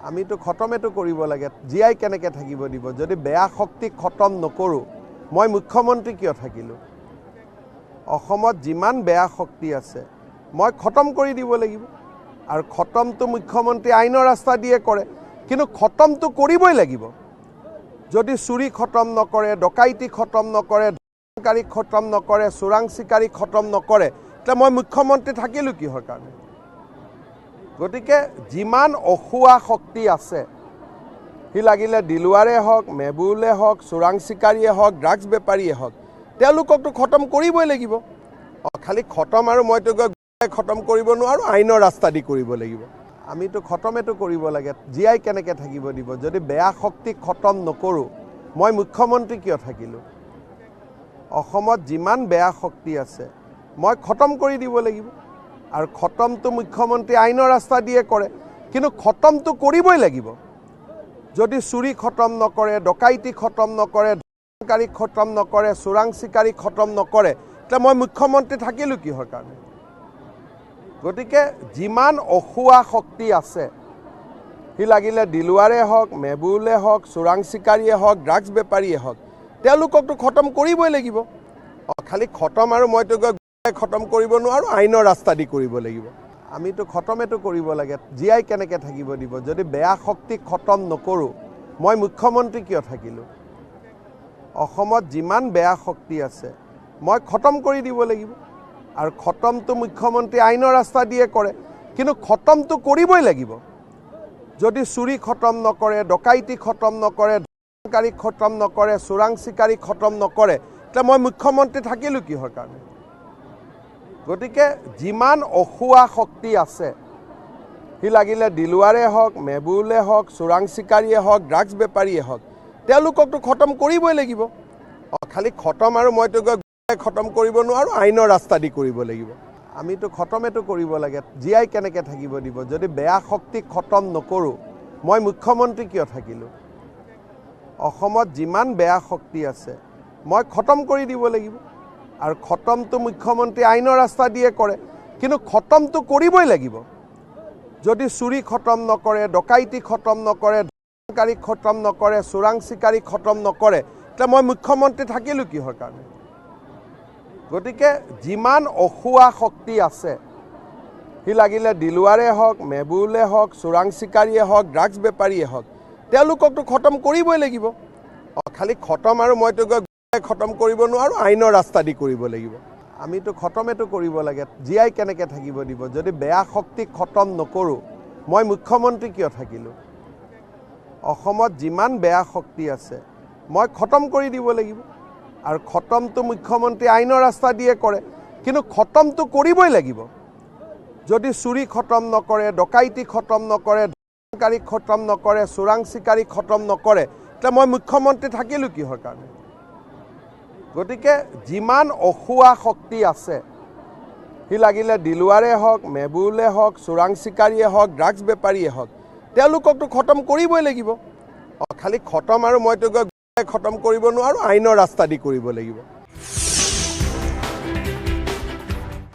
আমিতো খতমেতো কৰিব লাগে জীয়াই কেনেকৈ থাকিব দিব যদি বেয়া শক্তিক খতম নকৰোঁ মই মুখ্যমন্ত্ৰী কিয় থাকিলোঁ অসমত যিমান বেয়া শক্তি আছে মই খতম কৰি দিব লাগিব আৰু খতমটো মুখ্যমন্ত্ৰী আইনৰ ৰাস্তা দিয়ে কৰে কিন্তু খতমটো কৰিবই লাগিব যদি চুৰি খতম নকৰে ডকাইতি খতম নকৰে ধৰ্ষণকাৰী খতম নকৰে চোৰাং চিকাৰী খতম নকৰে তেতিয়া মই মুখ্যমন্ত্ৰী থাকিলোঁ কিহৰ কাৰণে গতিকে যিমান অখুৱা শক্তি আছে সি লাগিলে দিলুৱাৰে হওক মেবুলে হওক চোৰাং চিকাৰীয়ে হওক ড্ৰাগছ বেপাৰীয়ে হওক তেওঁলোককতো খতম কৰিবই লাগিব খালি খতম আৰু মইতো খতম কৰিব নোৱাৰোঁ আইনৰ ৰাস্তা দি কৰিব লাগিব আমিতো খতমেতো কৰিব লাগে জীয়াই কেনেকৈ থাকিব দিব যদি বেয়া শক্তিক খতম নকৰোঁ মই মুখ্যমন্ত্ৰী কিয় থাকিলোঁ অসমত যিমান বেয়া শক্তি আছে মই খতম কৰি দিব লাগিব আৰু খতমটো মুখ্যমন্ত্ৰী আইনৰ ৰাস্তা দিয়ে কৰে কিন্তু খতমটো কৰিবই লাগিব যদি চুৰি খতম নকৰে ডকাইতি খতম নকৰে ধৰ্ষণকাৰী খতম নকৰে চোৰাং চিকাৰী খতম নকৰে তেতিয়া মই মুখ্যমন্ত্ৰী থাকিলোঁ কিহৰ কাৰণে গতিকে যিমান অখুৱা শক্তি আছে সি লাগিলে দিলুৱাৰে হওক মেবুলে হওক চোৰাং চিকাৰীয়ে হওক ড্ৰাগছ বেপাৰীয়ে হওক তেওঁলোককতো খতম কৰিবই লাগিব খালি খতম আৰু মইতো খতম কৰিব নোৱাৰোঁ আইনৰ ৰাস্তা দি কৰিব লাগিব আমিতো খতমেতো কৰিব লাগে জীয়াই কেনেকৈ থাকিব দিব যদি বেয়া শক্তিক খতম নকৰোঁ মই মুখ্যমন্ত্ৰী কিয় থাকিলোঁ অসমত যিমান বেয়া শক্তি আছে মই খতম কৰি দিব লাগিব আৰু খতমটো মুখ্যমন্ত্ৰী আইনৰ ৰাস্তা দিয়ে কৰে কিন্তু খতমটো কৰিবই লাগিব যদি চুৰি খতম নকৰে ডকাইতি খতম নকৰে ধৰ্ষণকাৰী খতম নকৰে চোৰাং চিকাৰী খতম নকৰে তেতিয়া মই মুখ্যমন্ত্ৰী থাকিলোঁ কিহৰ কাৰণে গতিকে যিমান অখুৱা শক্তি আছে সি লাগিলে দিলুৱাৰে হওক মেবুলে হওক চোৰাং চিকাৰীয়ে হওক ড্ৰাগছ বেপাৰীয়ে হওক তেওঁলোককতো খতম কৰিবই লাগিব খালি খতম আৰু মইতো খতম কৰিব নোৱাৰোঁ আইনৰ ৰাস্তা দি কৰিব লাগিব আমিতো খতমেতো কৰিব লাগে জীয়াই কেনেকৈ থাকিব দিব যদি বেয়া শক্তিক খতম নকৰোঁ মই মুখ্যমন্ত্ৰী কিয় থাকিলোঁ অসমত যিমান বেয়া শক্তি আছে মই খতম কৰি দিব লাগিব আৰু খতমটো মুখ্যমন্ত্ৰী আইনৰ ৰাস্তা দিয়ে কৰে কিন্তু খতমটো কৰিবই লাগিব যদি চুৰি খতম নকৰে ডকাইতি খতম নকৰে ধৰ্ষণকাৰী খতম নকৰে চোৰাং চিকাৰী খতম নকৰে তেতিয়া মই মুখ্যমন্ত্ৰী থাকিলোঁ কিহৰ কাৰণে গতিকে যিমান অখুৱা শক্তি আছে সি লাগিলে দিলুৱাৰে হওক মেবুলে হওক চোৰাং চিকাৰীয়ে হওক ড্ৰাগছ বেপাৰীয়ে হওক তেওঁলোককতো খতম কৰিবই লাগিব খালি খতম আৰু মইতো খতম কৰিব নোৱাৰোঁ আইনৰ ৰাস্তা দি কৰিব লাগিব আমিতো খতমেতো কৰিব লাগে জীয়াই কেনেকৈ থাকিব দিব যদি বেয়া শক্তিক খতম নকৰোঁ মই মুখ্যমন্ত্ৰী কিয় থাকিলোঁ অসমত যিমান বেয়া শক্তি আছে মই খতম কৰি দিব লাগিব আৰু খতমটো মুখ্যমন্ত্ৰী আইনৰ ৰাস্তা দিয়ে কৰে কিন্তু খতমটো কৰিবই লাগিব যদি চুৰি খতম নকৰে ডকাইতি খতম নকৰে ধৰ্ষণকাৰী খতম নকৰে চোৰাং চিকাৰী খতম নকৰে তেতিয়া মই মুখ্যমন্ত্ৰী থাকিলোঁ কিহৰ কাৰণে গতিকে যিমান অখুৱা শক্তি আছে সি লাগিলে দিলুৱাৰে হওক মেবুলে হওক চোৰাং চিকাৰীয়ে হওক ড্ৰাগছ বেপাৰীয়ে হওক তেওঁলোককতো খতম কৰিবই লাগিব খালি খতম আৰু মইতো খতম কৰিব নোৱাৰোঁ আইনৰ ৰাস্তা দি কৰিব লাগিব